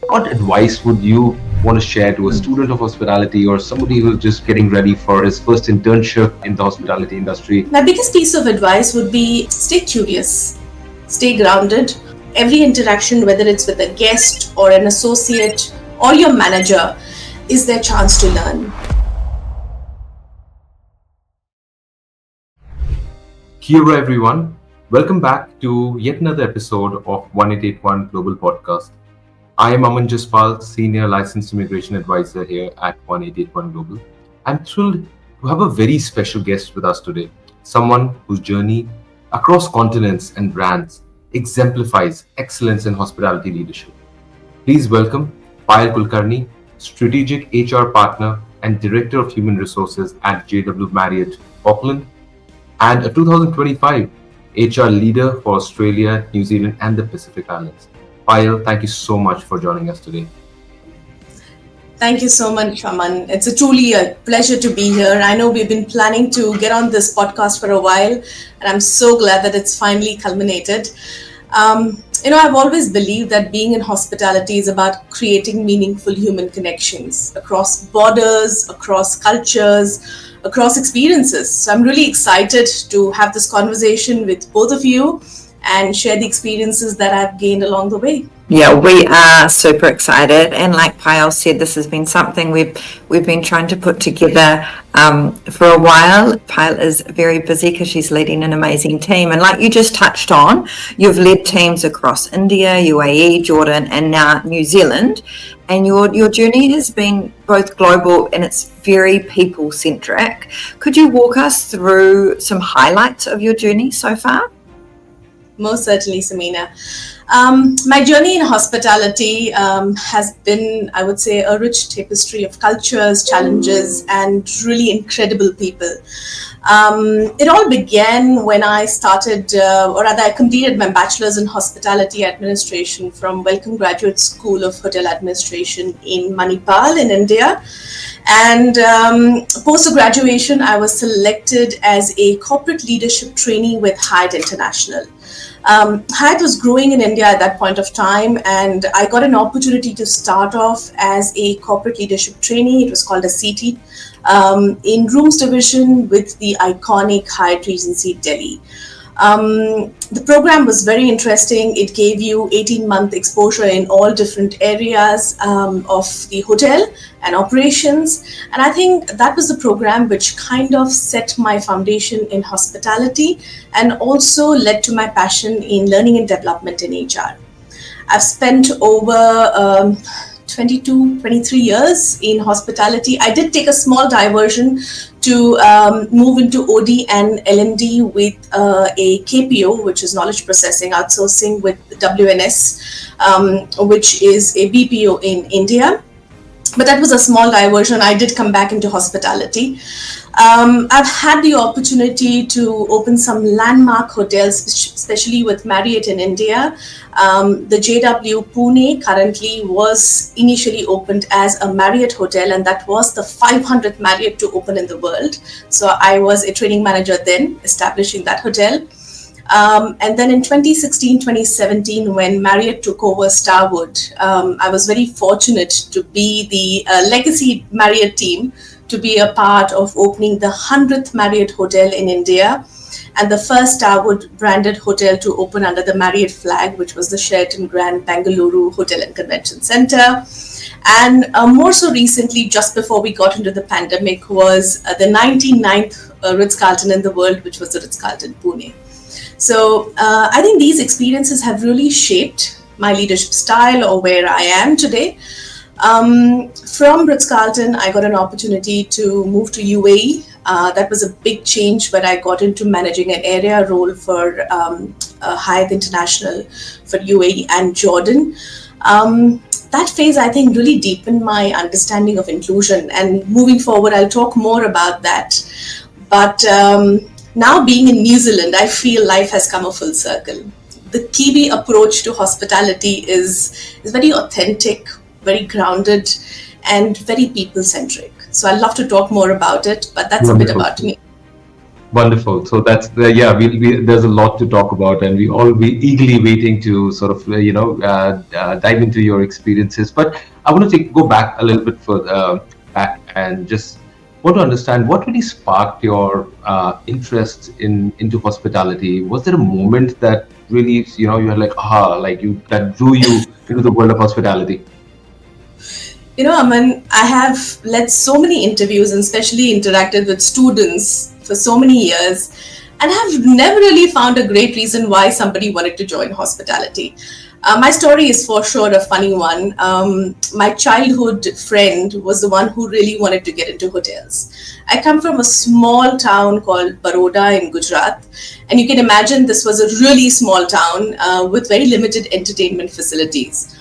What advice would you want to share to a student of hospitality or somebody who's just getting ready for his first internship in the hospitality industry? My biggest piece of advice would be stay curious, stay grounded. Every interaction, whether it's with a guest or an associate or your manager, is their chance to learn. Kia everyone. Welcome back to yet another episode of 1881 Global Podcast. I am Aman Jaspal, Senior Licensed Immigration Advisor here at 1881 Global. I'm thrilled to have a very special guest with us today, someone whose journey across continents and brands exemplifies excellence in hospitality leadership. Please welcome Payal Kulkarni, Strategic HR Partner and Director of Human Resources at JW Marriott, Auckland, and a 2025 HR Leader for Australia, New Zealand, and the Pacific Islands. Payal, thank you so much for joining us today. Thank you so much, Aman. It's truly a pleasure to be here. I know we've been planning to get on this podcast for a while, and I'm so glad that it's finally culminated. I've always believed that being in hospitality is about creating meaningful human connections across borders, across cultures, across experiences. So I'm really excited to have this conversation with both of you and share the experiences that I've gained along the way. Yeah, we are super excited, and like Payal said, this has been something we've been trying to put together for a while. Payal is very busy because she's leading an amazing team, and like you just touched on, you've led teams across India, UAE, Jordan, and now New Zealand, and your journey has been both global and it's very people centric. Could you walk us through some highlights of your journey so far? Most certainly, Samina. My journey in hospitality has been, I would say, a rich tapestry of cultures, challenges, and really incredible people. It all began when I started, I completed my bachelor's in hospitality administration from Wellcome Graduate School of Hotel Administration in Manipal in India. And post-graduation, I was selected as a corporate leadership trainee with Hyatt International. Hyatt was growing in India at that point of time, and I got an opportunity to start off as a corporate leadership trainee. It was called a CT in rooms division with the iconic Hyatt Regency Delhi. The program was very interesting. It gave you 18-month exposure in all different areas of the hotel and operations. And I think that was the program which kind of set my foundation in hospitality and also led to my passion in learning and development in HR. I've spent over 23 years in hospitality. I did take a small diversion to move into OD and L&D with a KPO, which is knowledge processing outsourcing with WNS, which is a BPO in India. But that was a small diversion. I did come back into hospitality. I've had the opportunity to open some landmark hotels, especially with Marriott in India. The JW Pune currently was initially opened as a Marriott hotel, and that was the 500th Marriott to open in the world. So I was a training manager then, establishing that hotel. And then in 2016, 2017, when Marriott took over Starwood, I was very fortunate to be the legacy Marriott team, to be a part of opening the 100th Marriott hotel in India and the first Starwood branded hotel to open under the Marriott flag, which was the Sheraton Grand Bengaluru Hotel and Convention Center. And more so recently, just before we got into the pandemic, was the 99th Ritz-Carlton in the world, which was the Ritz-Carlton Pune. So I think these experiences have really shaped my leadership style or where I am today. From Ritz-Carlton, I got an opportunity to move to UAE. That was a big change, but I got into managing an area role for Hyatt International for UAE and Jordan. That phase, I think, really deepened my understanding of inclusion. And moving forward, I'll talk more about that. But now being in New Zealand, I feel life has come a full circle. The Kiwi approach to hospitality is very authentic, very grounded, and very people-centric. So I'd love to talk more about it, but that's a bit about me. Wonderful. So that's the, yeah. There's a lot to talk about, and we all be eagerly waiting to sort of dive into your experiences. But I want to go back a little bit further back and just want to understand what really sparked your interest in into hospitality. Was there a moment that really you had like aha, like you that drew you into the world of hospitality? Aman, I have led so many interviews and especially interacted with students for so many years and have never really found a great reason why somebody wanted to join hospitality. My story is for sure a funny one. My childhood friend was the one who really wanted to get into hotels. I come from a small town called Baroda in Gujarat, and you can imagine this was a really small town with very limited entertainment facilities.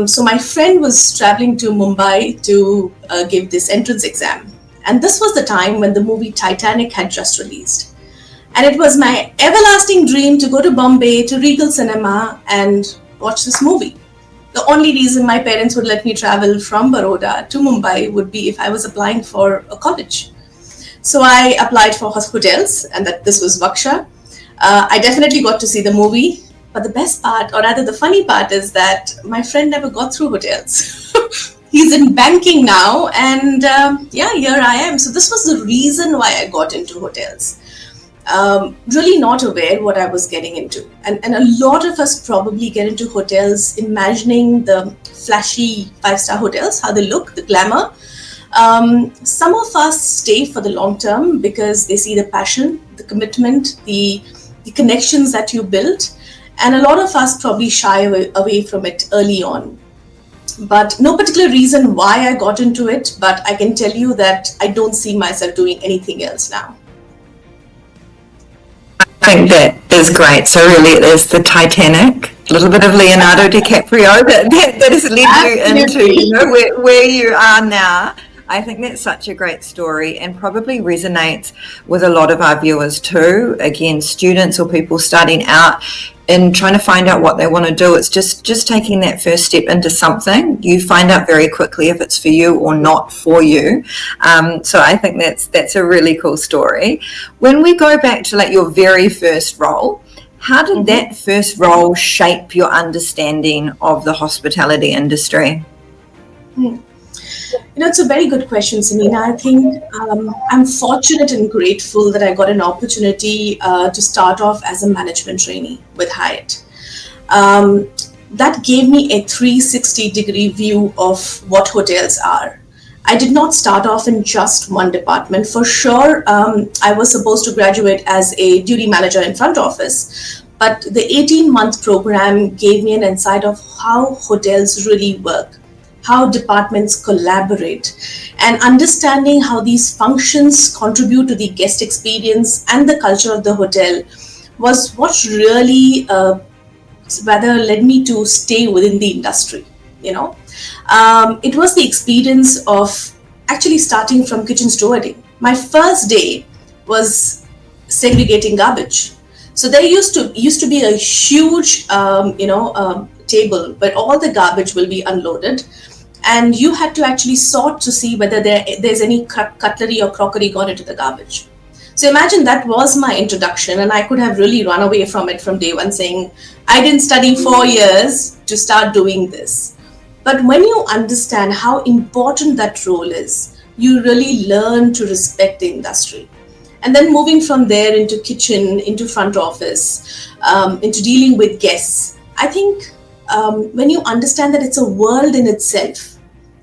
So my friend was traveling to Mumbai to give this entrance exam. And this was the time when the movie Titanic had just released. And it was my everlasting dream to go to Bombay, to Regal Cinema and watch this movie. The only reason my parents would let me travel from Baroda to Mumbai would be if I was applying for a college. So I applied for hotels, and that this was Vaksha. I definitely got to see the movie. But the best part, or rather the funny part, is that my friend never got through hotels. He's in banking now, and yeah, here I am. So this was the reason why I got into hotels. Really not aware what I was getting into. And a lot of us probably get into hotels imagining the flashy five-star hotels, how they look, the glamour. Some of us stay for the long term because they see the passion, the commitment, the connections that you build. And a lot of us probably shy away from it early on. But no particular reason why I got into it, but I can tell you that I don't see myself doing anything else now. I think that is great. So really it is the Titanic, a little bit of Leonardo DiCaprio that has led you into where you are now. I think that's such a great story and probably resonates with a lot of our viewers too. Again, students or people starting out in trying to find out what they want to do. It's just taking that first step into something. You find out very quickly if it's for you or not for you. So I think that's a really cool story. When we go back to like your very first role, how did that first role shape your understanding of the hospitality industry? It's a very good question, Samina. I think I'm fortunate and grateful that I got an opportunity to start off as a management trainee with Hyatt. That gave me a 360-degree view of what hotels are. I did not start off in just one department. For sure, I was supposed to graduate as a duty manager in front office, but the 18-month program gave me an insight of how hotels really work, how departments collaborate, and understanding how these functions contribute to the guest experience and the culture of the hotel was what really rather led me to stay within the industry. It was the experience of actually starting from kitchen stewarding. My first day was segregating garbage. So there used to be a huge table where all the garbage will be unloaded, and you had to actually sort to see whether there's any cutlery or crockery gone into the garbage. So imagine that was my introduction, and I could have really run away from it from day one, saying, I didn't study 4 years to start doing this. But when you understand how important that role is, you really learn to respect the industry. And then moving from there into kitchen, into front office, into dealing with guests, I think when you understand that it's a world in itself,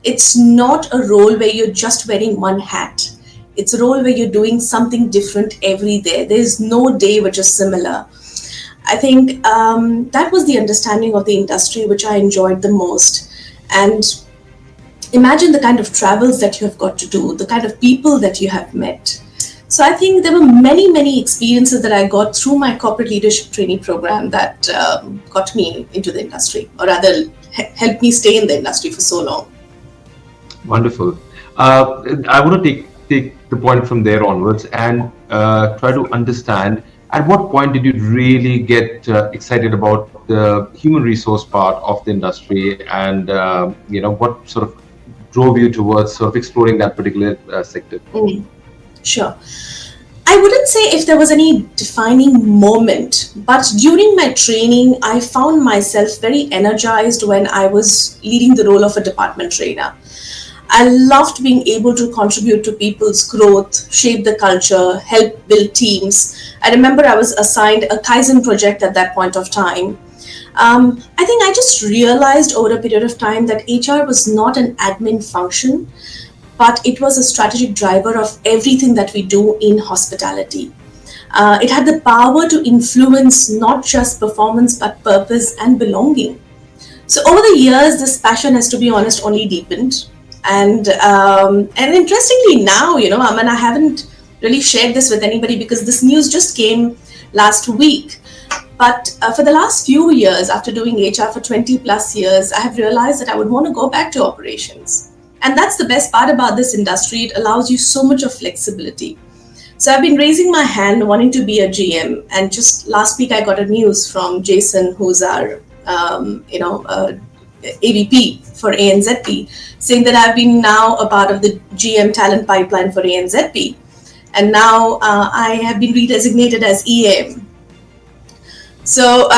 it's not a role where you're just wearing one hat. It's a role where you're doing something different every day. There's no day which is similar. I think that was the understanding of the industry which I enjoyed the most. And imagine the kind of travels that you have got to do, the kind of people that you have met. So I think there were many, many experiences that I got through my corporate leadership training program that got me into the industry, or rather helped me stay in the industry for so long. Wonderful. I want to take the point from there onwards and try to understand at what point did you really get excited about the human resource part of the industry, and what sort of drove you towards sort of exploring that particular sector? Sure. I wouldn't say if there was any defining moment, but during my training, I found myself very energized when I was leading the role of a department trainer. I loved being able to contribute to people's growth, shape the culture, help build teams. I remember I was assigned a Kaizen project at that point of time. I think I just realized over a period of time that HR was not an admin function, but it was a strategic driver of everything that we do in hospitality. It had the power to influence not just performance, but purpose and belonging. So over the years, this passion has, to be honest, only deepened. And interestingly now, Aman, I haven't really shared this with anybody because this news just came last week. But for the last few years, after doing HR for 20 plus years, I have realized that I would want to go back to operations. And that's the best part about this industry. It allows you so much of flexibility. So I've been raising my hand wanting to be a GM. And just last week, I got a news from Jason, who's our, AVP for ANZP, saying that I've been now a part of the GM talent pipeline for ANZP. And now I have been redesignated as EM. So,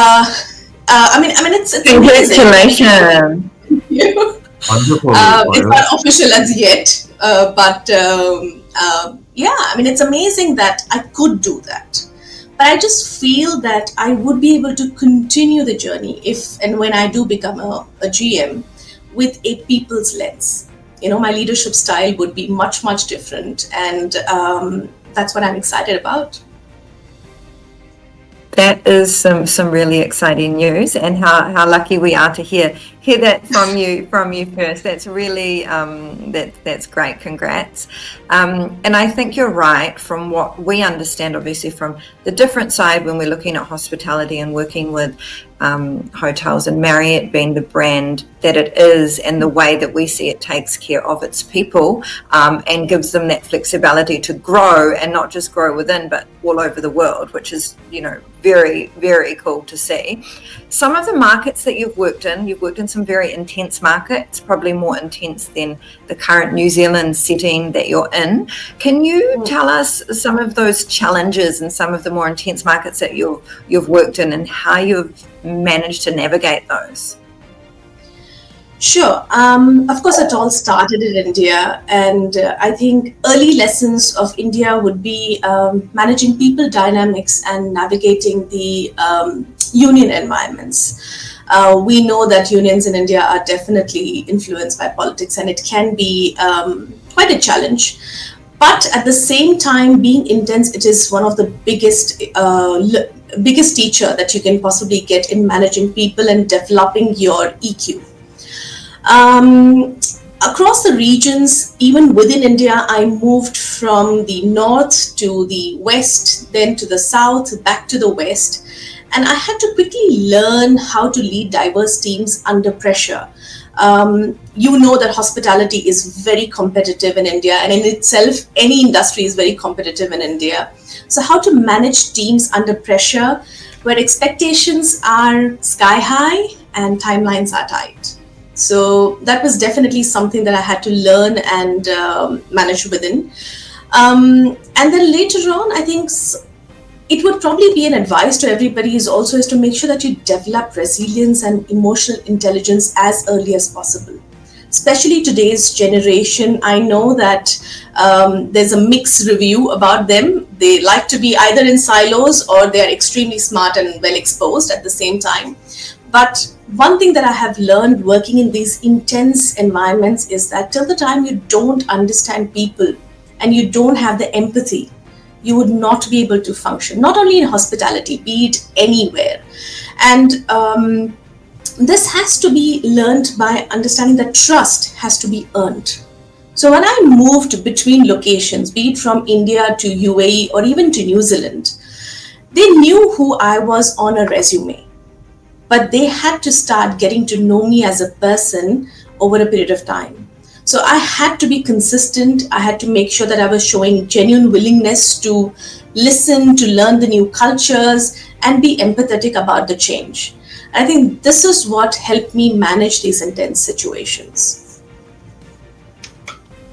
it's Congratulations. Wonderful. It's not official as yet, but it's amazing that I could do that. But I just feel that I would be able to continue the journey if and when I do become a GM with a people's lens. My leadership style would be much, much different. And that's what I'm excited about. That is some really exciting news, and how lucky we are to hear that from you first. That's really that's great. Congrats. And I think you're right. From what we understand, obviously from the different side, when we're looking at hospitality and working with hotels, and Marriott being the brand that it is, and the way that we see it takes care of its people and gives them that flexibility to grow, and not just grow within, but all over the world, which is very, very cool to see. Some of the markets that you've worked in some very intense markets, probably more intense than the current New Zealand setting that you're in. Can you tell us some of those challenges and some of the more intense markets that you've worked in, and how you've managed to navigate those? Sure. Of course, it all started in India, and I think early lessons of India would be managing people dynamics and navigating the union environments. We know that unions in India are definitely influenced by politics, and it can be quite a challenge. But at the same time, being intense, it is one of the biggest teacher that you can possibly get in managing people and developing your EQ. Across the regions, even within India, I moved from the north to the west, then to the south, back to the west. And I had to quickly learn how to lead diverse teams under pressure. That hospitality is very competitive in India, and in itself, any industry is very competitive in India. So how to manage teams under pressure where expectations are sky high and timelines are tight. So that was definitely something that I had to learn and manage within. And then later on, I think it would probably be an advice to everybody is to make sure that you develop resilience and emotional intelligence as early as possible. Especially today's generation, I know that there's a mixed review about them. They like to be either in silos or they're extremely smart and well exposed at the same time. But one thing that I have learned working in these intense environments is that till the time you don't understand people and you don't have the empathy, you would not be able to function, not only in hospitality, be it anywhere. And this has to be learned by understanding that trust has to be earned. So when I moved between locations, be it from India to UAE or even to New Zealand, they knew who I was on a resume, but they had to start getting to know me as a person over a period of time. So I had to be consistent. I had to make sure that I was showing genuine willingness to listen, to learn the new cultures, and be empathetic about the change. I think this is what helped me manage these intense situations.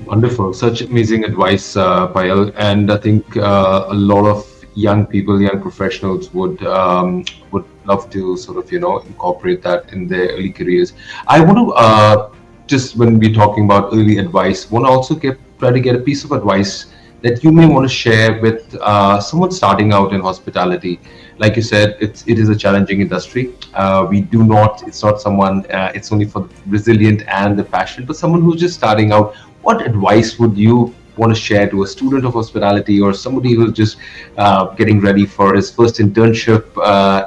Wonderful, such amazing advice, Payal, and I think a lot of young people, young professionals would love to sort of incorporate that in their early careers. I want to just when we're talking about early advice, want to also try to get a piece of advice that you may want to share with someone starting out in hospitality. Like you said, it is a challenging industry. We do not. It's not someone. It's only for the resilient and the passionate, but someone who's just starting out. What advice would you want to share to a student of hospitality or somebody who's just getting ready for his first internship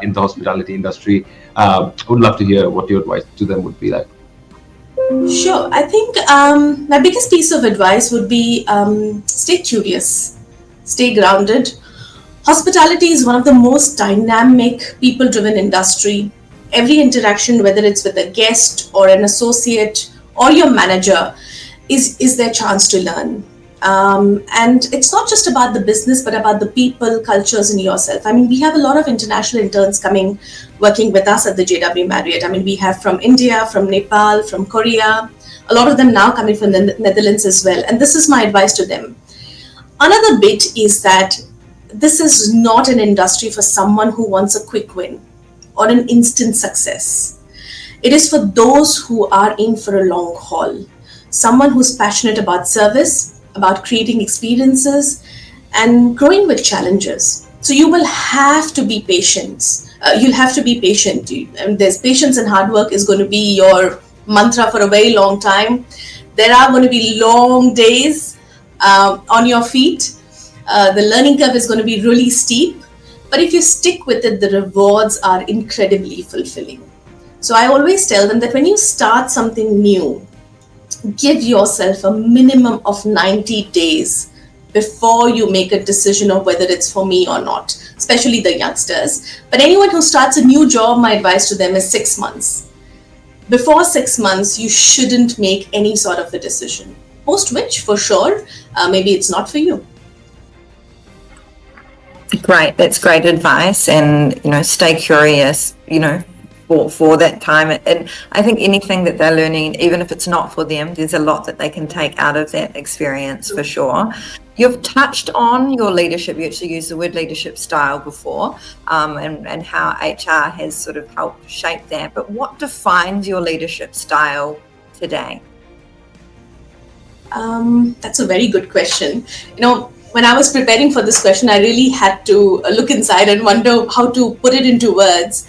in the hospitality industry? I would love to hear what your advice to them would be like. Sure. I think my biggest piece of advice would be stay curious, stay grounded. Hospitality is one of the most dynamic, people driven industry. Every interaction, whether it's with a guest or an associate or your manager, is their chance to learn. And it's not just about the business, but about the people, cultures, and yourself. I mean, we have a lot of international interns coming, working with us at the JW Marriott. I mean, we have from India, from Nepal, from Korea, a lot of them now coming from the Netherlands as well. And this is my advice to them. Another bit is that this is not an industry for someone who wants a quick win or an instant success. It is for those who are in for a long haul. Someone who's passionate about service, about creating experiences, and growing with challenges. So you will have to be patient. You'll have to be patient. And there's patience and hard work is going to be your mantra for a very long time. There are going to be long days on your feet. The learning curve is going to be really steep. But if you stick with it, the rewards are incredibly fulfilling. So I always tell them that when you start something new, give yourself a minimum of 90 days before you make a decision of whether it's for me or not, especially the youngsters. But anyone who starts a new job, my advice to them is 6 months. Before 6 months, you shouldn't make any sort of a decision. Post which, for sure, maybe it's not for you. Great, that's great advice. And stay curious, for that time. And I think anything that they're learning, even if it's not for them, there's a lot that they can take out of that experience for sure. You've touched on your leadership. You actually used the word leadership style before, and how HR has sort of helped shape that. But what defines your leadership style today? That's a very good question. When I was preparing for this question, I really had to look inside and wonder how to put it into words.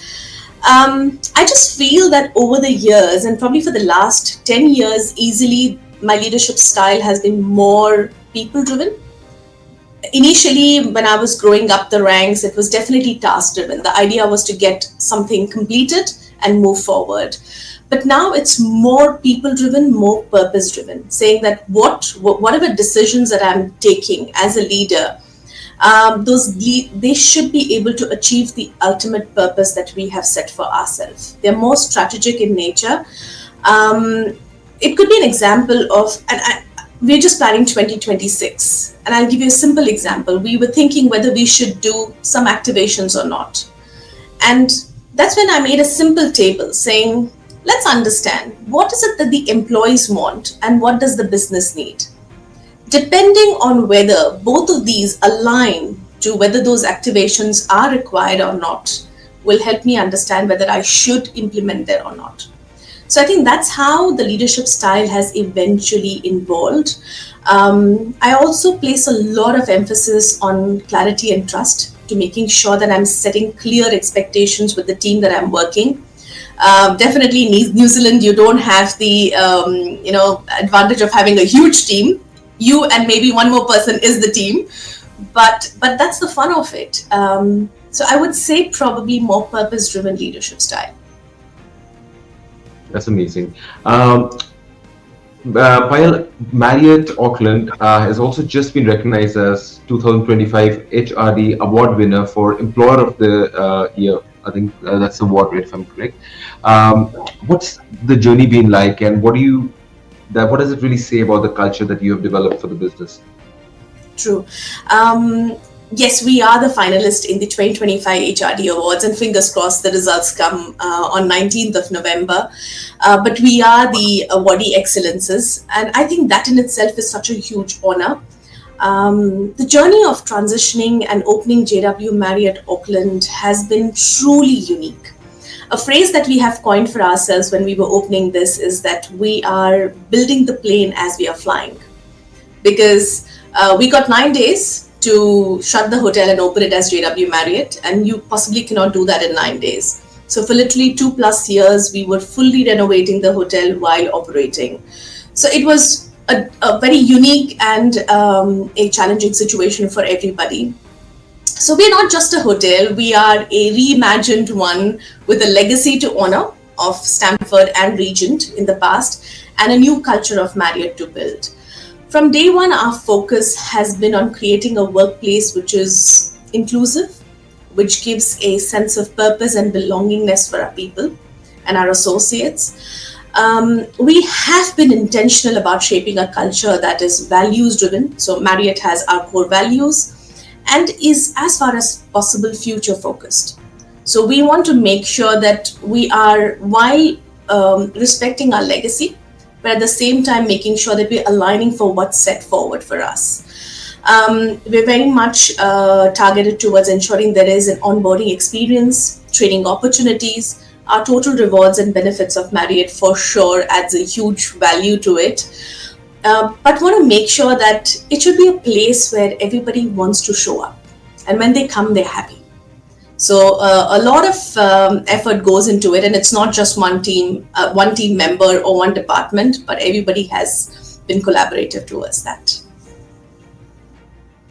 I just feel that over the years, and probably for the last 10 years, easily my leadership style has been more people driven. Initially, when I was growing up the ranks, it was definitely task driven. The idea was to get something completed and move forward. But now it's more people driven, more purpose driven, saying that whatever decisions that I'm taking as a leader, they should be able to achieve the ultimate purpose that we have set for ourselves. They're more strategic in nature. It could be an example of, we're just planning 2026. And I'll give you a simple example. We were thinking whether we should do some activations or not. And that's when I made a simple table saying, let's understand what is it that the employees want and what does the business need. Depending on whether both of these align to whether those activations are required or not, will help me understand whether I should implement them or not. So I think that's how the leadership style has eventually evolved. I also place a lot of emphasis on clarity and trust, to making sure that I'm setting clear expectations with the team that I'm working. Definitely in New Zealand, you don't have the advantage of having a huge team. You and maybe one more person is the team, but that's the fun of it. So I would say probably more purpose-driven leadership style. That's amazing. Payal, Marriott Auckland has also just been recognized as 2025 HRD award winner for Employer of the Year. I think that's the award, right, if I'm correct. What's the journey been like, and what does it really say about the culture that you have developed for the business? True. yes, we are the finalist in the 2025 HRD Awards, and fingers crossed the results come on 19th of November. But we are the awardee excellences, and I think that in itself is such a huge honor. The journey of transitioning and opening JW Marriott Auckland has been truly unique. A phrase that we have coined for ourselves when we were opening this is that we are building the plane as we are flying, because we got 9 days to shut the hotel and open it as JW Marriott, and you possibly cannot do that in 9 days. So for literally 2+ years, we were fully renovating the hotel while operating. So it was a very unique and a challenging situation for everybody. So we're not just a hotel, we are a reimagined one with a legacy to honor of Stamford and Regent in the past, and a new culture of Marriott to build. From day one, our focus has been on creating a workplace which is inclusive, which gives a sense of purpose and belongingness for our people and our associates. We have been intentional about shaping a culture that is values driven. So Marriott has our core values and is as far as possible future focused. So we want to make sure that we are, while respecting our legacy, but at the same time making sure that we're aligning for what's set forward for us. We're very much targeted towards ensuring there is an onboarding experience, training opportunities. Our total rewards and benefits of Marriott for sure adds a huge value to it. But want to make sure that it should be a place where everybody wants to show up. And when they come, they're happy. So a lot of effort goes into it, and it's not just one team member or one department, but everybody has been collaborative towards that.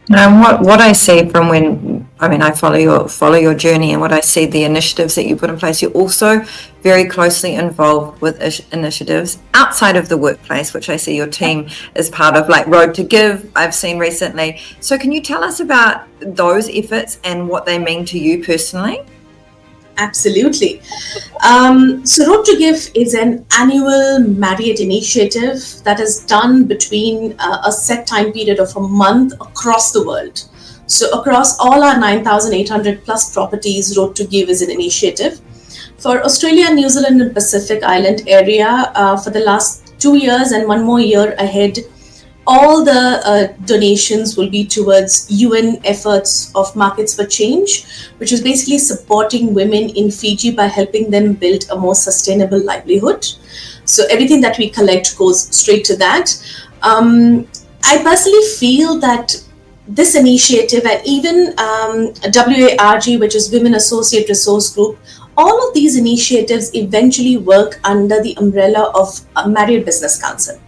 What I see from when I follow your journey, and what I see the initiatives that you put in place, you're also very closely involved with initiatives outside of the workplace, which I see your team is part of, like Road to Give, I've seen recently. So can you tell us about those efforts and what they mean to you personally? Absolutely. So Road to Give is an annual Marriott initiative that is done between a set time period of a month across the world. So across all our 9,800 plus properties, Road to Give is an initiative. For Australia, New Zealand and Pacific Island area, for the last 2 years and 1 more year ahead, all the donations will be towards UN efforts of Markets for Change, which is basically supporting women in Fiji by helping them build a more sustainable livelihood. So everything that we collect goes straight to that. I personally feel that this initiative, and even WARG, which is Women Associate Resource Group, all of these initiatives eventually work under the umbrella of Marriott Business Council.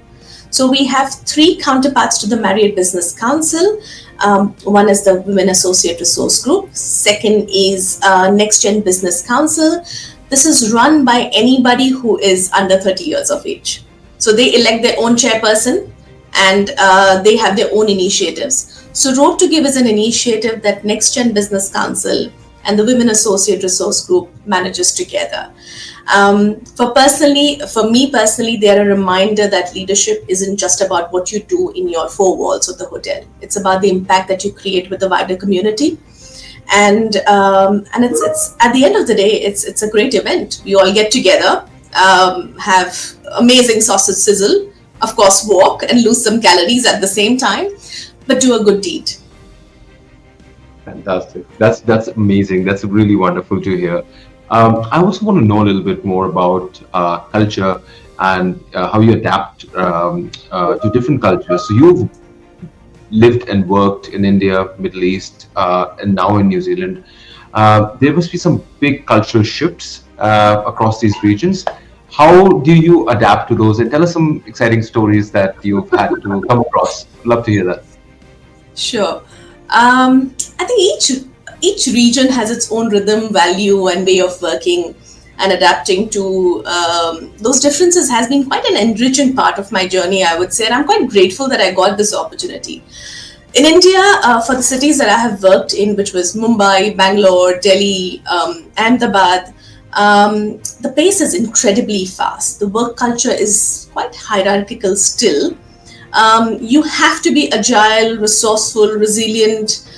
So we have 3 counterparts to the Marriott Business Council. One is the Women Associate Resource Group. Second is Next Gen Business Council. This is run by anybody who is under 30 years of age. So they elect their own chairperson, and they have their own initiatives. So Road to Give is an initiative that Next Gen Business Council and the Women Associate Resource Group manages together. For me personally, they're a reminder that leadership isn't just about what you do in your 4 walls of the hotel. It's about the impact that you create with the wider community. And it's at the end of the day, it's a great event. We all get together, have amazing sausage sizzle, of course, walk and lose some calories at the same time, but do a good deed. Fantastic. That's amazing. That's really wonderful to hear. I also want to know a little bit more about culture and how you adapt to different cultures. So you've lived and worked in India, Middle East, and now in New Zealand. There must be some big cultural shifts across these regions. How do you adapt to those? And tell us some exciting stories that you've had to come across. Love to hear that. Sure. I think each region has its own rhythm, value, and way of working, and adapting to those differences has been quite an enriching part of my journey, I would say, and I'm quite grateful that I got this opportunity. In India, for the cities that I have worked in, which was Mumbai, Bangalore, Delhi, Ahmedabad, the pace is incredibly fast. The work culture is quite hierarchical still. You have to be agile, resourceful, resilient.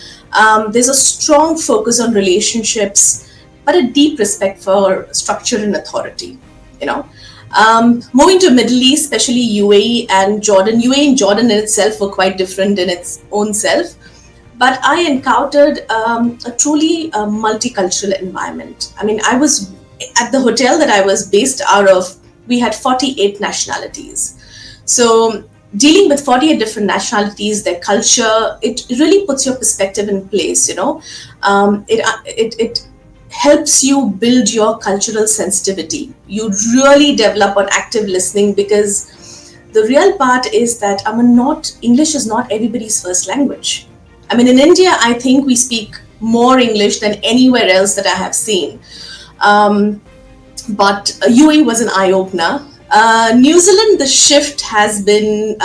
There's a strong focus on relationships, but a deep respect for structure and authority. You know, moving to Middle East, especially UAE and Jordan. UAE and Jordan in itself were quite different in its own self, but I encountered a truly multicultural environment. I mean, I was at the hotel that I was based out of. We had 48 nationalities. So dealing with 48 different nationalities, their culture, it really puts your perspective in place. It helps you build your cultural sensitivity. You really develop on active listening, because the real part is that English is not everybody's first language. I mean, in India, I think we speak more English than anywhere else that I have seen. But UAE was an eye-opener. New Zealand, the shift has been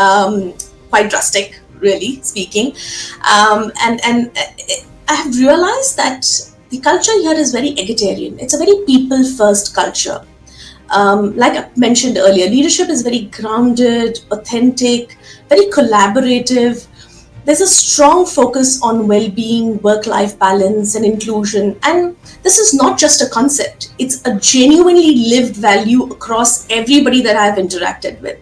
quite drastic, really speaking. And I have realized that the culture here is very egalitarian. It's a very people-first culture. Like I mentioned earlier, leadership is very grounded, authentic, very collaborative. There's a strong focus on well-being, work-life balance, and inclusion. And this is not just a concept. It's a genuinely lived value across everybody that I've interacted with.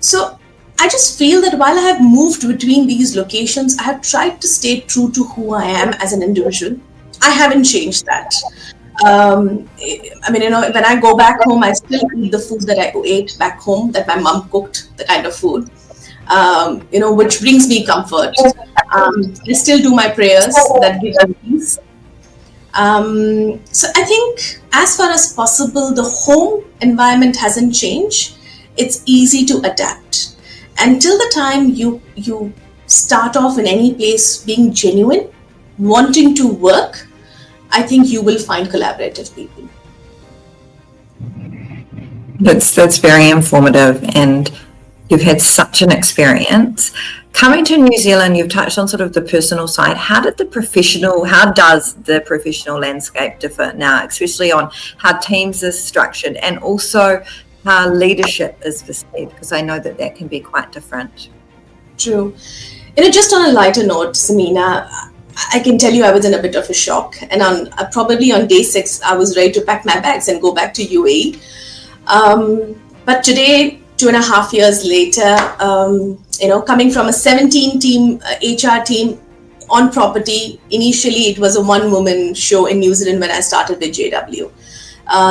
So I just feel that while I have moved between these locations, I have tried to stay true to who I am as an individual. I haven't changed that. When I go back home, I still eat the food that I ate back home, that my mom cooked, the kind of food. Which brings me comfort. I still do my prayers, that give me peace. So I think as far as possible, the home environment hasn't changed. It's easy to adapt. Until the time you start off in any place being genuine, wanting to work, I think you will find collaborative people. That's very informative, and you've had such an experience. Coming to New Zealand, you've touched on sort of the personal side. How does the professional landscape differ now, especially on how teams are structured and also how leadership is perceived? Because I know that can be quite different. True. Just on a lighter note, Samina, I can tell you I was in a bit of a shock. And probably on day 6, I was ready to pack my bags and go back to UAE. But today, 2.5 years later, coming from a 17-team HR team on property, initially it was a one-woman show in New Zealand when I started with JW.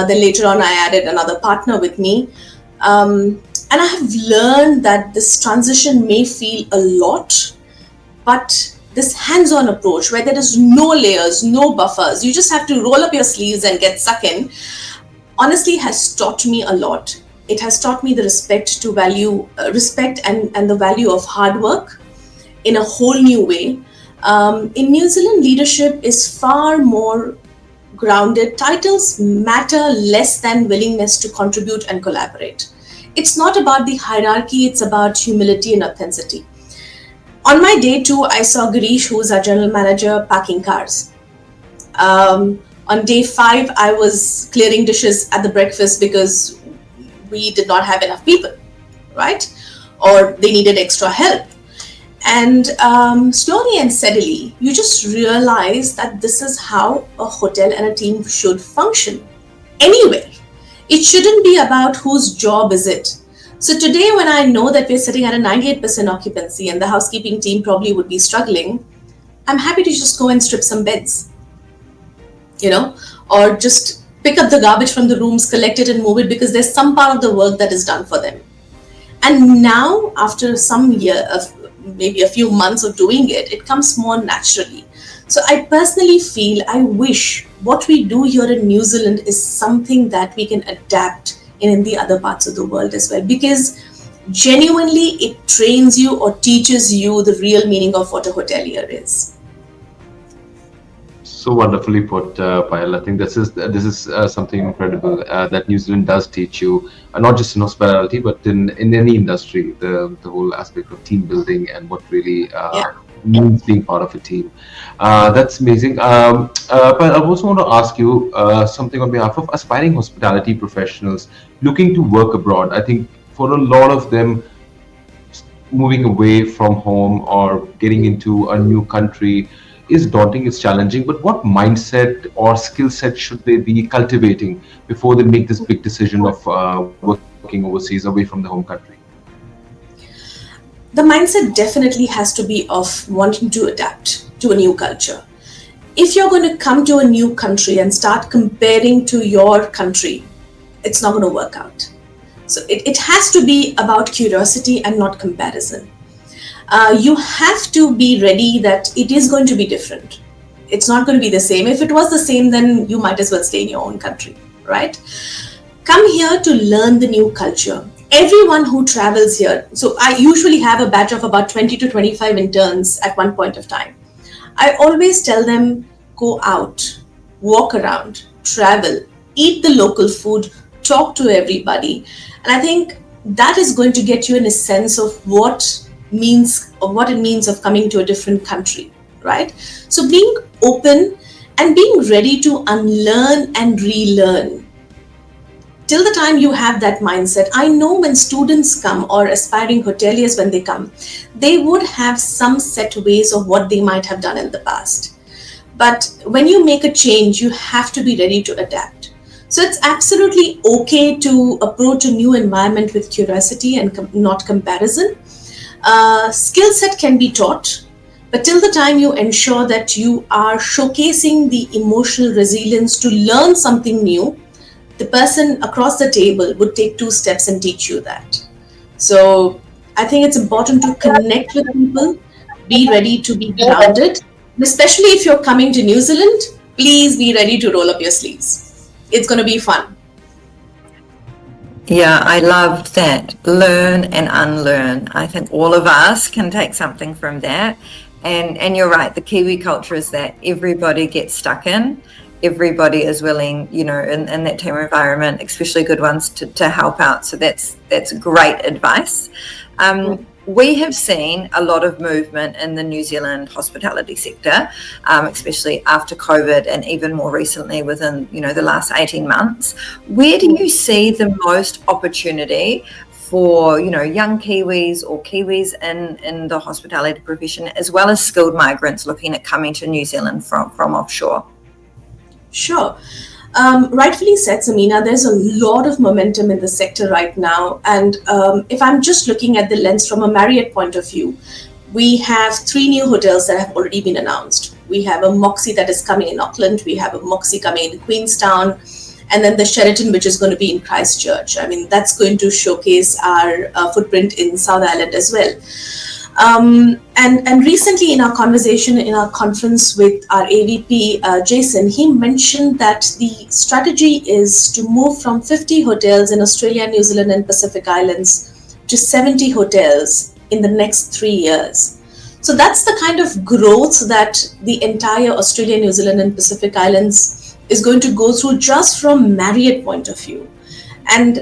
Then later on, I added another partner with me. And I have learned that this transition may feel a lot, but this hands-on approach where there is no layers, no buffers, you just have to roll up your sleeves and get stuck in, honestly has taught me a lot. It has taught me the respect and the value of hard work in a whole new way. In New Zealand, leadership is far more grounded. Titles matter less than willingness to contribute and collaborate. It's not about the hierarchy, it's about humility and authenticity. On my day 2, I saw Girish, who is our general manager, packing cars. On day 5, I was clearing dishes at the breakfast because we did not have enough people, right? Or they needed extra help. And slowly and steadily, you just realize that this is how a hotel and a team should function anywhere. It shouldn't be about whose job is it. So today, when I know that we're sitting at a 98% occupancy and the housekeeping team probably would be struggling, I'm happy to just go and strip some beds, or just pick up the garbage from the rooms, collect it and move it, because there's some part of the work that is done for them. And now, after some year of maybe a few months of doing it, it comes more naturally. So I personally feel, I wish what we do here in New Zealand is something that we can adapt in the other parts of the world as well, because genuinely it trains you or teaches you the real meaning of what a hotelier is. So wonderfully put, Payal. I think this is something incredible that New Zealand does teach you, not just in hospitality, but in any industry, the whole aspect of team building and what really means being part of a team. That's amazing. But I also want to ask you something on behalf of aspiring hospitality professionals looking to work abroad. I think for a lot of them, moving away from home or getting into a new country is daunting, it's challenging, but what mindset or skill set should they be cultivating before they make this big decision of working overseas away from the home country? The mindset definitely has to be of wanting to adapt to a new culture. If you're going to come to a new country and start comparing to your country, it's not going to work out. So it has to be about curiosity and not comparison. You have to be ready that it is going to be different. It's not going to be the same. If it was the same, then you might as well stay in your own country, right? Come here to learn the new culture. Everyone who travels here, so I usually have a batch of about 20 to 25 interns at one point of time. I always tell them, go out, walk around, travel, eat the local food, talk to everybody. And I think that is going to get you in a sense of what it means of coming to a different country, right? So being open and being ready to unlearn and relearn. Till the time you have that mindset, I know when students come or aspiring hoteliers, when they come, they would have some set ways of what they might have done in the past. But when you make a change, you have to be ready to adapt. So it's absolutely okay to approach a new environment with curiosity and not comparison. Skill set can be taught, but till the time you ensure that you are showcasing the emotional resilience to learn something new, the person across the table would take 2 steps and teach you that. So I think it's important to connect with people, be ready to be grounded, especially if you're coming to New Zealand, please be ready to roll up your sleeves. It's going to be fun. Yeah, I love that. Learn and unlearn. I think all of us can take something from that. And you're right, the Kiwi culture is that everybody gets stuck in. Everybody is willing, in that team environment, especially good ones, to help out. So that's great advice. We have seen a lot of movement in the New Zealand hospitality sector, especially after COVID and even more recently within, the last 18 months. Where do you see the most opportunity for, young Kiwis or Kiwis in the hospitality profession, as well as skilled migrants looking at coming to New Zealand from offshore? Sure. Rightfully said, Samina, there's a lot of momentum in the sector right now. And if I'm just looking at the lens from a Marriott point of view, we have 3 new hotels that have already been announced. We have a Moxie that is coming in Auckland. We have a Moxie coming in Queenstown. And then the Sheraton, which is going to be in Christchurch. I mean, that's going to showcase our footprint in South Island as well. And recently in our conversation, in our conference with our AVP, Jason, he mentioned that the strategy is to move from 50 hotels in Australia, New Zealand and Pacific Islands to 70 hotels in the next 3 years. So that's the kind of growth that the entire Australia, New Zealand and Pacific Islands is going to go through just from Marriott point of view. And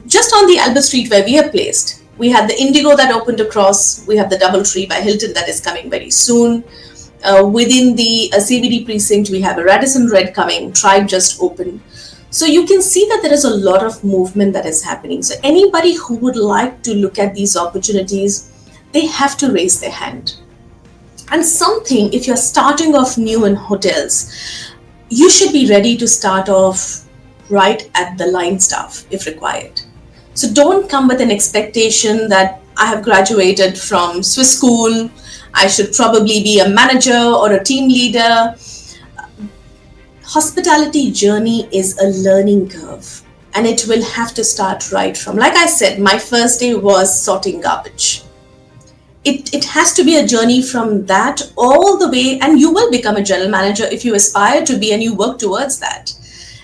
just on the Albert Street where we are placed, we had the Indigo that opened across. We have the Doubletree by Hilton that is coming very soon. Within the CBD precinct, we have a Radisson Red coming. Tribe just opened. So you can see that there is a lot of movement that is happening. So anybody who would like to look at these opportunities, they have to raise their hand. And something, if you're starting off new in hotels, you should be ready to start off right at the line staff if required. So don't come with an expectation that I have graduated from Swiss school, I should probably be a manager or a team leader. Hospitality journey is a learning curve, and it will have to start right from, like I said, my first day was sorting garbage. It has to be a journey from that all the way, and you will become a general manager if you aspire to be and you work towards that.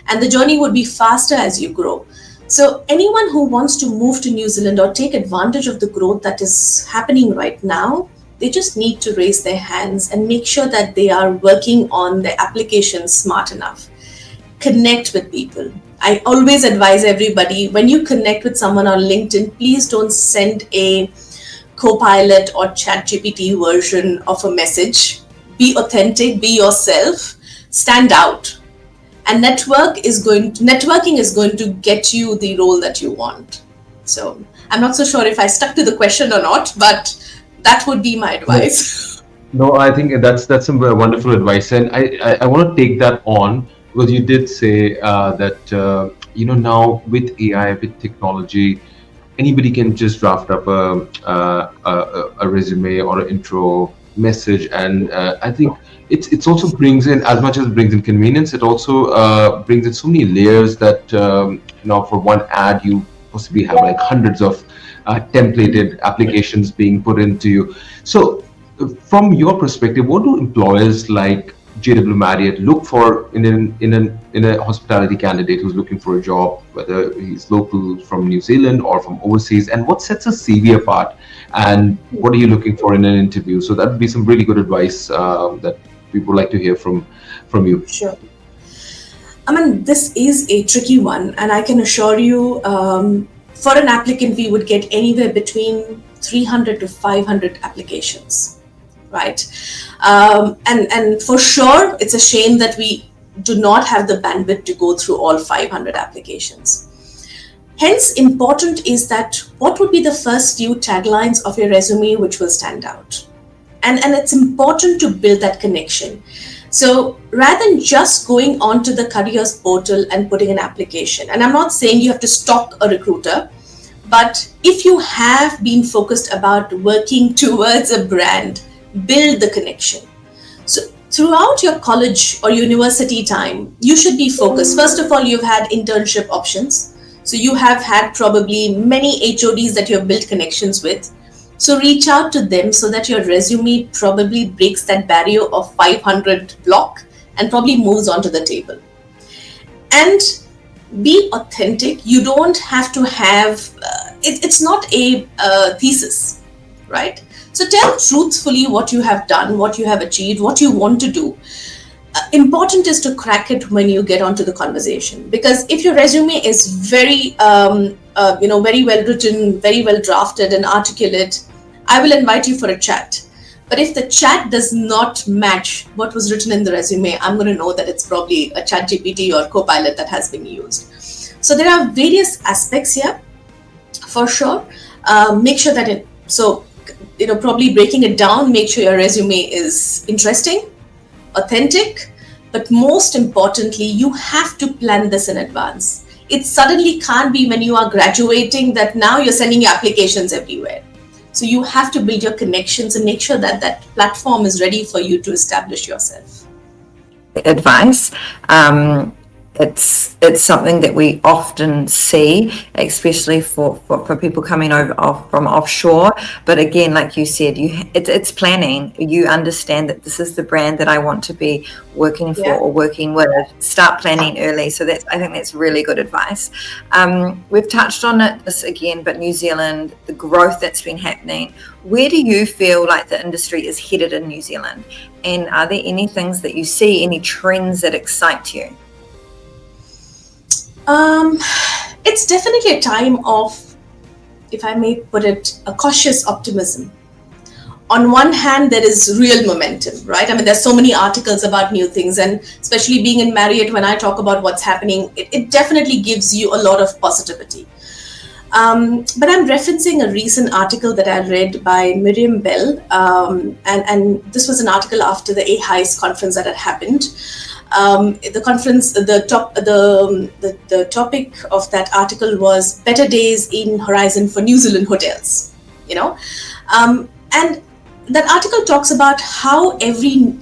And the journey would be faster as you grow. So anyone who wants to move to New Zealand or take advantage of the growth that is happening right now, they just need to raise their hands and make sure that they are working on their application smart enough. Connect with people. I always advise everybody, when you connect with someone on LinkedIn, please don't send a Copilot or ChatGPT version of a message. Be authentic, be yourself, stand out. And networking is going to get you the role that you want. So I'm not so sure if I stuck to the question or not, but that would be my advice. No, I think that's some wonderful advice, and I want to take that on because you did say that now with AI, with technology, anybody can just draft up a resume or an intro message, and I think it's also brings in, as much as it brings in convenience, it also brings in so many layers that for one ad you possibly have like hundreds of templated applications being put into you. So from your perspective, what do employers like JW Marriott look for in a hospitality candidate who's looking for a job, whether he's local from New Zealand or from overseas, and what sets a CV apart, and what are you looking for in an interview? So that would be some really good advice that we would like to hear from you. Sure. I mean, this is a tricky one, and I can assure you, for an applicant, we would get anywhere between 300 to 500 applications, right? And for sure, it's a shame that we do not have the bandwidth to go through all 500 applications. Hence, important is that what would be the first few taglines of your resume which will stand out? And it's important to build that connection. So rather than just going onto the careers portal and putting an application, and I'm not saying you have to stalk a recruiter, but if you have been focused about working towards a brand, build the connection. So throughout your college or university time, you should be focused. First of all, you've had internship options. So you have had probably many HODs that you have built connections with. So reach out to them so that your resume probably breaks that barrier of 500 block and probably moves onto the table. And be authentic. You don't have to have, it's not a thesis, right? So tell truthfully what you have done, what you have achieved, what you want to do. Important is to crack it when you get onto the conversation, because if your resume is very, very well written, very well drafted and articulate, I will invite you for a chat. But if the chat does not match what was written in the resume, I'm going to know that it's probably a chat GPT or Copilot that has been used. So there are various aspects here, for sure. Make sure that probably breaking it down, make sure your resume is interesting, authentic, but most importantly, you have to plan this in advance. It suddenly can't be when you are graduating that now you're sending your applications everywhere. So you have to build your connections and make sure that that platform is ready for you to establish yourself. Advice. It's something that we often see, especially for people coming over from offshore. But again, like you said, it's planning. You understand that this is the brand that I want to be working for or working with. Start planning early. So I think that's really good advice. We've touched on this again, but New Zealand, the growth that's been happening. Where do you feel like the industry is headed in New Zealand? And are there any things that you see, any trends that excite you? It's definitely a time of, if I may put it, a cautious optimism. On one hand, there is real momentum, right? I mean, there's so many articles about new things, and especially being in Marriott, when I talk about what's happening, it definitely gives you a lot of positivity. But I'm referencing a recent article that I read by Miriam Bell, and this was an article after the AHICE conference that had happened. The conference, the topic of that article was better days in horizon for New Zealand hotels. And that article talks about how every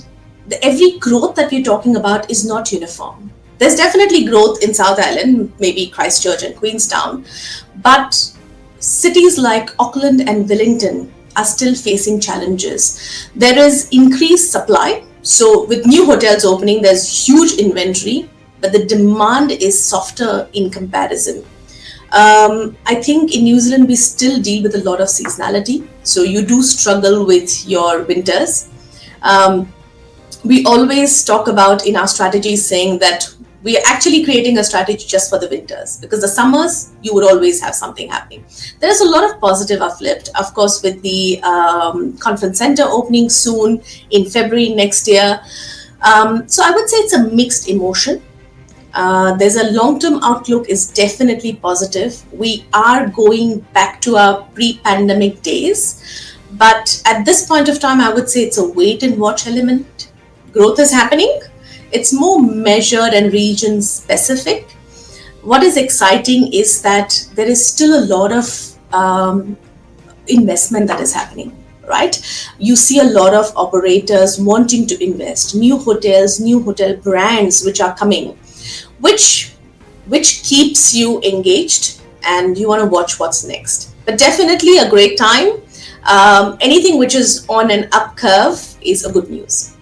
growth that we're talking about is not uniform. There's definitely growth in South Island, maybe Christchurch and Queenstown, but cities like Auckland and Wellington are still facing challenges. There is increased supply. So with new hotels opening, there's huge inventory, but the demand is softer in comparison. I think in New Zealand, we still deal with a lot of seasonality. So you do struggle with your winters. We always talk about in our strategies saying that we are actually creating a strategy just for the winters, because the summers, you would always have something happening. There is a lot of positive uplift, of course, with the conference center opening soon in February next year. So I would say it's a mixed emotion. There's a long-term outlook is definitely positive. We are going back to our pre-pandemic days, but at this point of time, I would say it's a wait and watch element. Growth is happening. It's more measured and region specific. What is exciting is that there is still a lot of investment that is happening, right? You see a lot of operators wanting to invest, new hotels, new hotel brands which are coming, which keeps you engaged and you want to watch what's next. But definitely a great time. Anything which is on an up curve is a good news.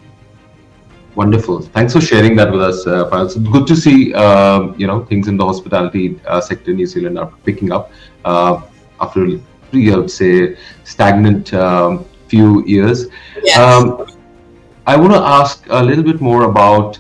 Wonderful. Thanks for sharing that with us, Payal. It's good to see, things in the hospitality sector in New Zealand are picking up after, I would say, stagnant few years. Yes. I want to ask a little bit more about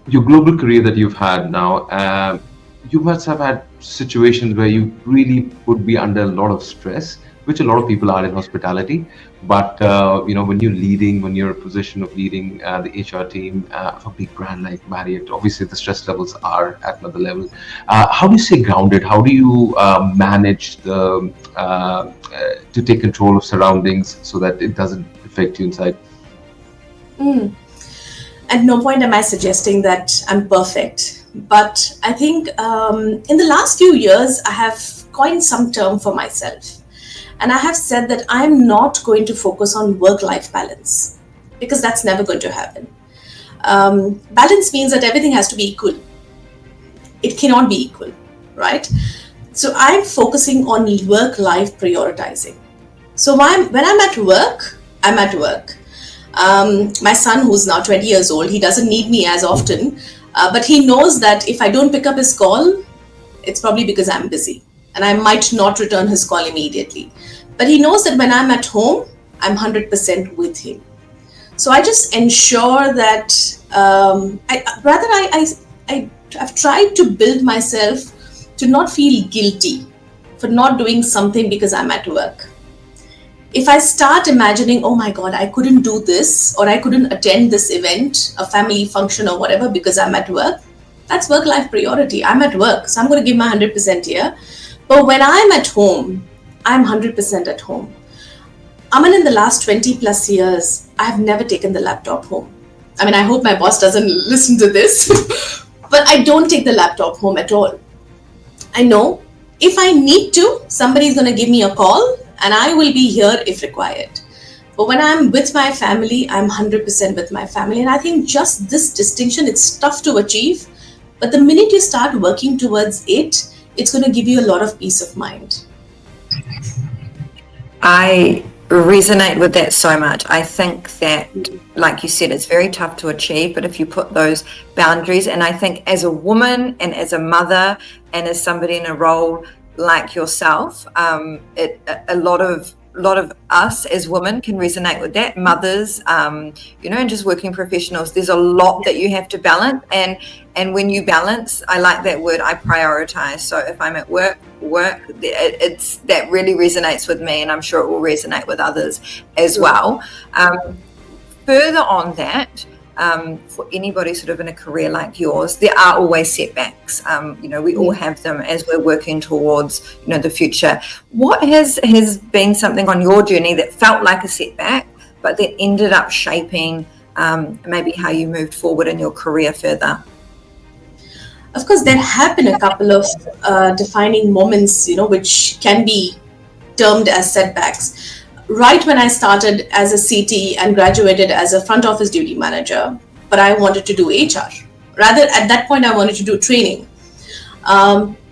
your global career that you've had now. You must have had situations where you really would be under a lot of stress, which a lot of people are in hospitality. But when you're leading, when you're in a position of leading the HR team of a big brand like Marriott, obviously the stress levels are at another level. How do you stay grounded? How do you manage to take control of surroundings so that it doesn't affect you inside? At no point am I suggesting that I'm perfect, but I think in the last few years, I have coined some term for myself. And I have said that I'm not going to focus on work-life balance because that's never going to happen. Balance means that everything has to be equal. It cannot be equal, right? So I'm focusing on work-life prioritizing. So when I'm at work, I'm at work. My son, who's now 20 years old, he doesn't need me as often, but he knows that if I don't pick up his call, it's probably because I'm busy. And I might not return his call immediately. But he knows that when I'm at home, I'm 100% with him. So I just ensure that I've tried to build myself to not feel guilty for not doing something because I'm at work. If I start imagining, oh my God, I couldn't do this or I couldn't attend this event, a family function or whatever because I'm at work, that's work-life priority. I'm at work, so I'm going to give my 100% here. But when I'm at home, I'm 100% at home. In the last 20 plus years, I've never taken the laptop home. I hope my boss doesn't listen to this, but I don't take the laptop home at all. I know if I need to, somebody's going to give me a call and I will be here if required. But when I'm with my family, I'm 100% with my family. And I think just this distinction, it's tough to achieve. But the minute you start working towards it, it's going to give you a lot of peace of mind. I resonate with that so much. I think that, like you said, it's very tough to achieve, but if you put those boundaries, and I think as a woman and as a mother and as somebody in a role like yourself, a lot of us as women can resonate with that. Mothers, and just working professionals, there's a lot that you have to balance. And when you balance, I like that word, I prioritize. So if I'm at work, it's that really resonates with me, and I'm sure it will resonate with others as well. Further on that, for anybody sort of in a career like yours, there are always setbacks. We all have them as we're working towards, the future. What has been something on your journey that felt like a setback, but that ended up shaping maybe how you moved forward in your career further? Of course, there have been a couple of defining moments, which can be termed as setbacks. Right when I started as a CT and graduated as a front office duty manager, but I wanted to do HR. Rather, at that point, I wanted to do training.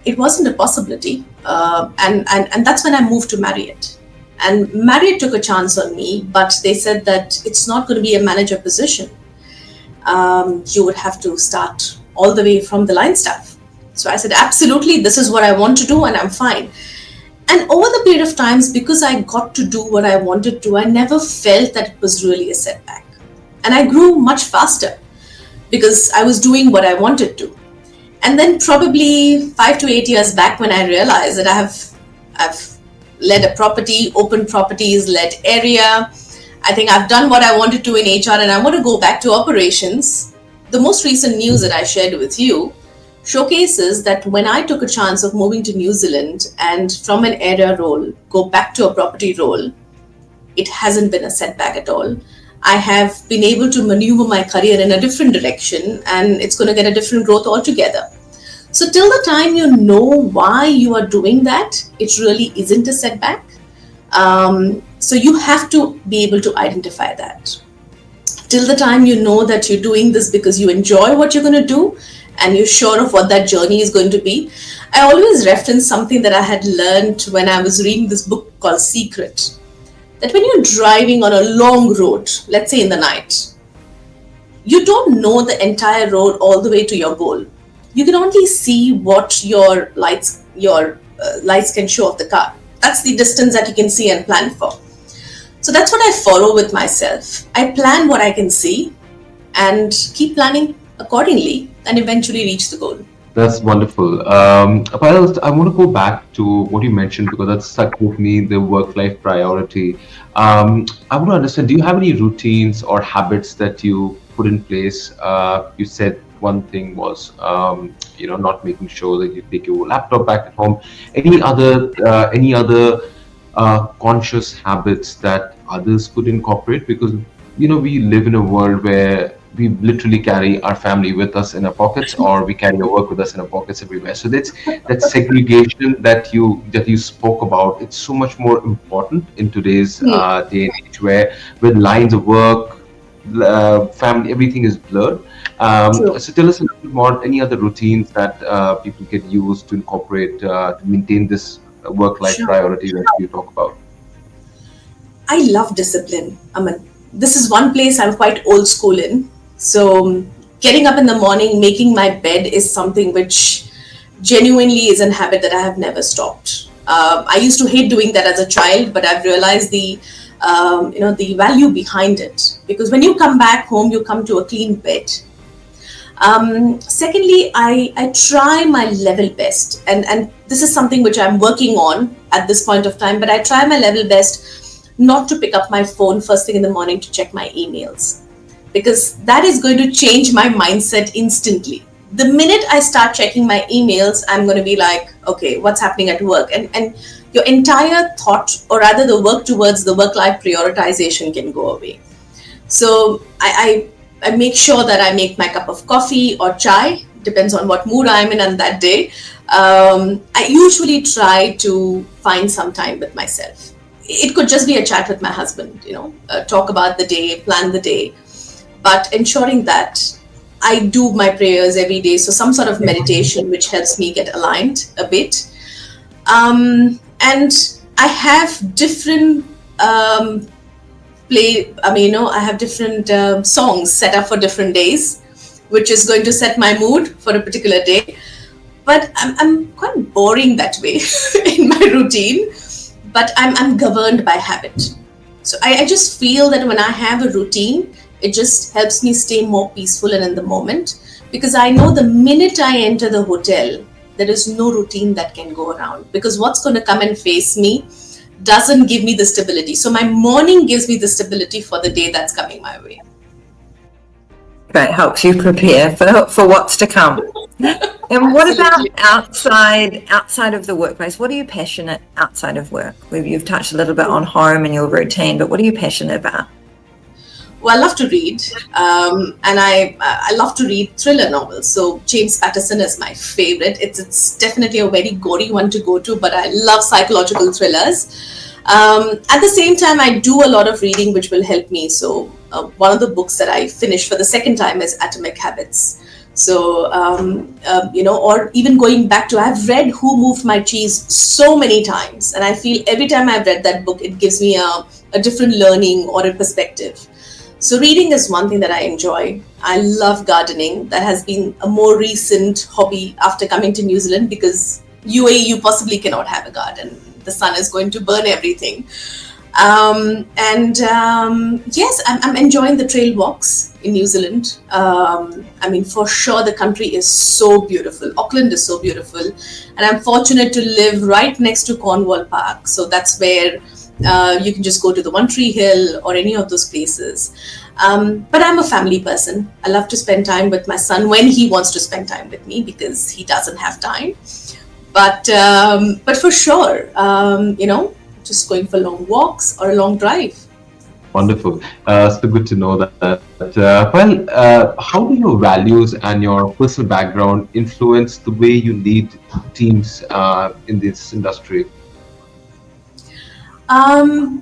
It wasn't a possibility. And that's when I moved to Marriott. And Marriott took a chance on me, but they said that it's not going to be a manager position. You would have to start all the way from the line staff. So I said, absolutely, this is what I want to do and I'm fine. And over the period of times, because I got to do what I wanted to, I never felt that it was really a setback. And I grew much faster because I was doing what I wanted to. And then probably 5 to 8 years back when I realized that I've led a property, open properties, led area. I think I've done what I wanted to in HR and I want to go back to operations. the most recent news that I shared with you showcases that when I took a chance of moving to New Zealand and from an area role go back to a property role, it hasn't been a setback at all. I have been able to maneuver my career in a different direction, and it's going to get a different growth altogether. So, till the time you know why you are doing that, it really isn't a setback. So, you have to be able to identify that. Till the time you know that you're doing this because you enjoy what you're going to do and you're sure of what that journey is going to be. I always reference something that I had learned when I was reading this book called Secret. That when you're driving on a long road, let's say in the night, you don't know the entire road all the way to your goal. You can only see what your lights can show of the car. That's the distance that you can see and plan for. So that's what I follow with myself. I plan what I can see and keep planning accordingly and eventually reach the goal. That's wonderful. Payal, I want to go back to what you mentioned because that stuck with me, the work-life priority. I want to understand, do you have any routines or habits that you put in place? You said one thing was, not making sure that you take your laptop back at home. Any other conscious habits that others could incorporate? Because, we live in a world where we literally carry our family with us in our pockets, or we carry our work with us in our pockets everywhere. So that's that segregation that you spoke about. It's so much more important in today's day and age, where with lines of work, family, everything is blurred. True. So tell us a little bit more. Any other routines that people can use to incorporate to maintain this work-life Sure. priority that you talk about? I love discipline. I mean, this is one place I'm quite old school in. So, getting up in the morning, making my bed is something which genuinely is a habit that I have never stopped. I used to hate doing that as a child, but I've realized the value behind it. Because when you come back home, you come to a clean bed. Secondly, I try my level best, and this is something which I'm working on at this point of time, but I try my level best not to pick up my phone first thing in the morning to check my emails, because that is going to change my mindset instantly. The minute I start checking my emails, I'm going to be like, okay, what's happening at work? And your entire thought, or rather the work towards the work-life prioritization, can go away. So I make sure that I make my cup of coffee or chai, depends on what mood I'm in on that day. I usually try to find some time with myself. It could just be a chat with my husband, talk about the day, plan the day, but ensuring that I do my prayers every day. So some sort of meditation, which helps me get aligned a bit. And I have different I have different songs set up for different days, which is going to set my mood for a particular day. But I'm quite boring that way in my routine, but I'm governed by habit. So I just feel that when I have a routine, it just helps me stay more peaceful and in the moment, because I know the minute I enter the hotel, there is no routine that can go around, because what's going to come and face me doesn't give me the stability. So my morning gives me the stability for the day that's coming my way. That helps you prepare for what's to come. And what about outside of the workplace? What are you passionate outside of work? You've touched a little bit on home and your routine, but what are you passionate about? Well, I love to read, and I love to read thriller novels. So James Patterson is my favorite. It's definitely a very gory one to go to, but I love psychological thrillers. At the same time, I do a lot of reading, which will help me. So one of the books that I finished for the second time is Atomic Habits. So, or even going back to, I've read Who Moved My Cheese so many times, and I feel every time I've read that book, it gives me a different learning or a perspective. So reading is one thing that I enjoy. I love gardening. That has been a more recent hobby after coming to New Zealand, because UAE, you possibly cannot have a garden. The sun is going to burn everything. Yes, I'm enjoying the trail walks in New Zealand. For sure, the country is so beautiful. Auckland is so beautiful. And I'm fortunate to live right next to Cornwall Park. So that's where you can just go to the One Tree Hill or any of those places. But I'm a family person. I love to spend time with my son when he wants to spend time with me, because he doesn't have time. But for sure, just going for long walks or a long drive. Wonderful. So good to know that. How do your values and your personal background influence the way you lead teams in this industry? I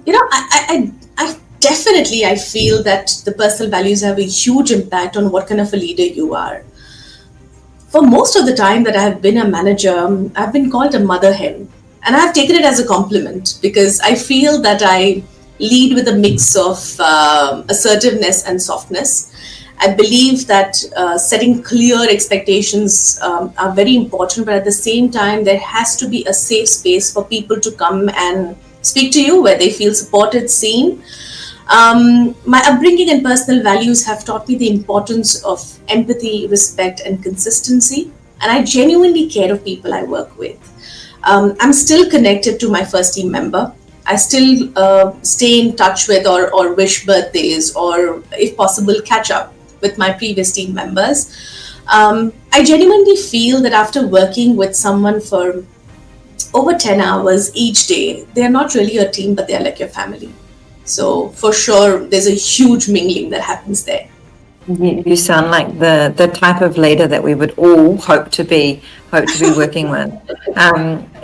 definitely I feel that the personal values have a huge impact on what kind of a leader you are. For most of the time that I have been a manager, I've been called a mother hen. And I've taken it as a compliment, because I feel that I lead with a mix of assertiveness and softness. I believe that setting clear expectations are very important, but at the same time, there has to be a safe space for people to come and speak to you where they feel supported, seen. My upbringing and personal values have taught me the importance of empathy, respect, and consistency. And I genuinely care of people I work with. I'm still connected to my first team member. I still stay in touch with or wish birthdays, or if possible, catch up with my previous team members. I genuinely feel that after working with someone for over 10 hours each day, they're not really a team, but they're like your family. So for sure, there's a huge mingling that happens there. You sound like the type of leader that we would all hope to be working with.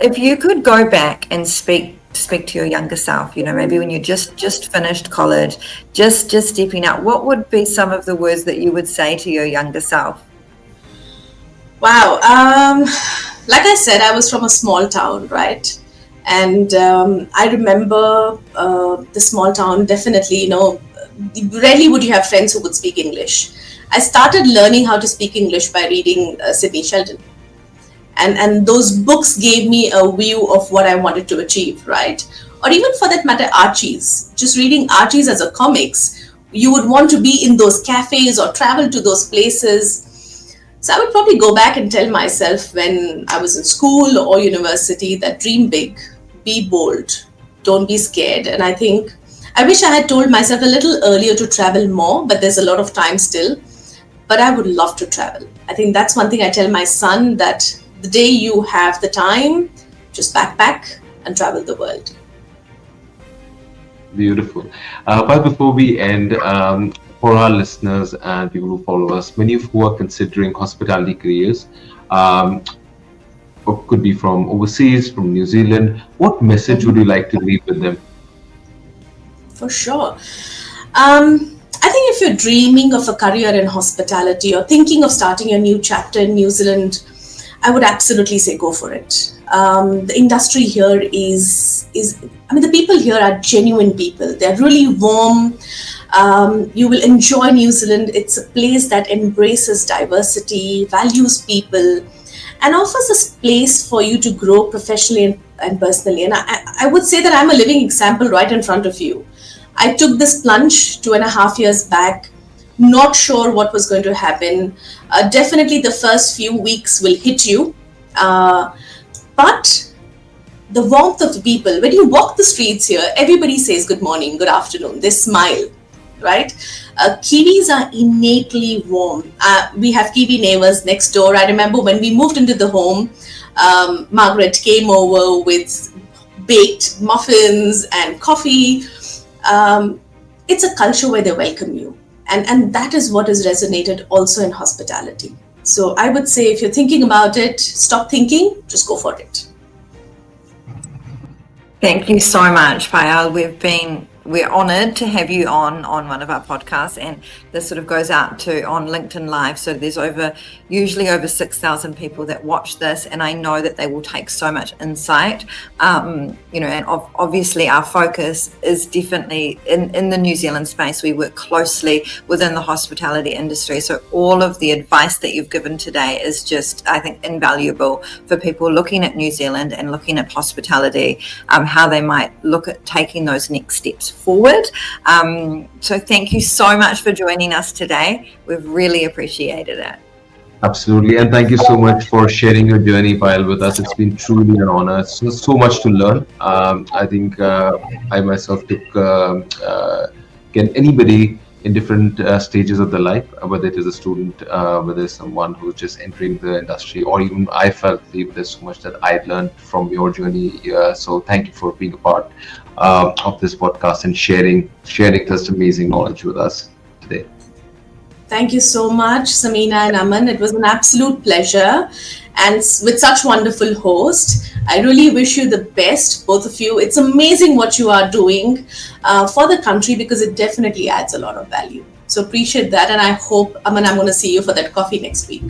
If you could go back and speak to your younger self, maybe when you just finished college, just stepping out, what would be some of the words that you would say to your younger self? Wow. Like I said, I was from a small town, right? And I remember the small town, definitely, rarely would you have friends who would speak English. I started learning how to speak English by reading Sidney Sheldon. And those books gave me a view of what I wanted to achieve, right? Or even for that matter, Archie's. Just reading Archie's as a comics, you would want to be in those cafes or travel to those places. So I would probably go back and tell myself when I was in school or university that dream big, be bold, don't be scared. And I think I wish I had told myself a little earlier to travel more, but there's a lot of time still. But I would love to travel. I think that's one thing I tell my son, that the day you have the time, just backpack and travel the world. Beautiful. But before we end, for our listeners and people who follow us, many of who are considering hospitality careers, or could be from overseas, from New Zealand, what message would you like to leave with them? For sure. I think if you're dreaming of a career in hospitality or thinking of starting a new chapter in New Zealand, I would absolutely say go for it. The industry here the people here are genuine people. They're really warm. You will enjoy New Zealand. It's a place that embraces diversity, values people, and offers a place for you to grow professionally and personally. And I would say that I'm a living example right in front of you. I took this plunge 2.5 years back, not sure what was going to happen. Definitely the first few weeks will hit you. But the warmth of the people, when you walk the streets here, everybody says good morning, good afternoon, they smile, right? Kiwis are innately warm. We have Kiwi neighbors next door. I remember when we moved into the home, Margaret came over with baked muffins and coffee. It's a culture where they welcome you. And that is what has resonated also in hospitality. So I would say if you're thinking about it, stop thinking, just go for it. Thank you so much, Payal. We're honoured to have you on one of our podcasts, and this sort of goes out to on LinkedIn Live. So there's usually over 6,000 people that watch this, and I know that they will take so much insight. And obviously our focus is definitely in the New Zealand space. We work closely within the hospitality industry. So all of the advice that you've given today is just, I think, invaluable for people looking at New Zealand and looking at hospitality, how they might look at taking those next steps forward. So thank you so much for joining us today. We've really appreciated it. Absolutely. And thank you so much for sharing your journey, Payal, with us. It's been truly an honor. It's just so much to learn. I think I myself took, can anybody in different stages of their life, whether it is a student, whether it's someone who's just entering the industry, or even I felt there's so much that I learned from your journey. So thank you for being a part of this podcast and sharing this amazing knowledge with us today. Thank you so much, Samina and Aman. It was an absolute pleasure. And with such wonderful host, I really wish you the best, both of you. It's amazing what you are doing for the country, because it definitely adds a lot of value. So appreciate that. And I hope, Aman, I'm going to see you for that coffee next week.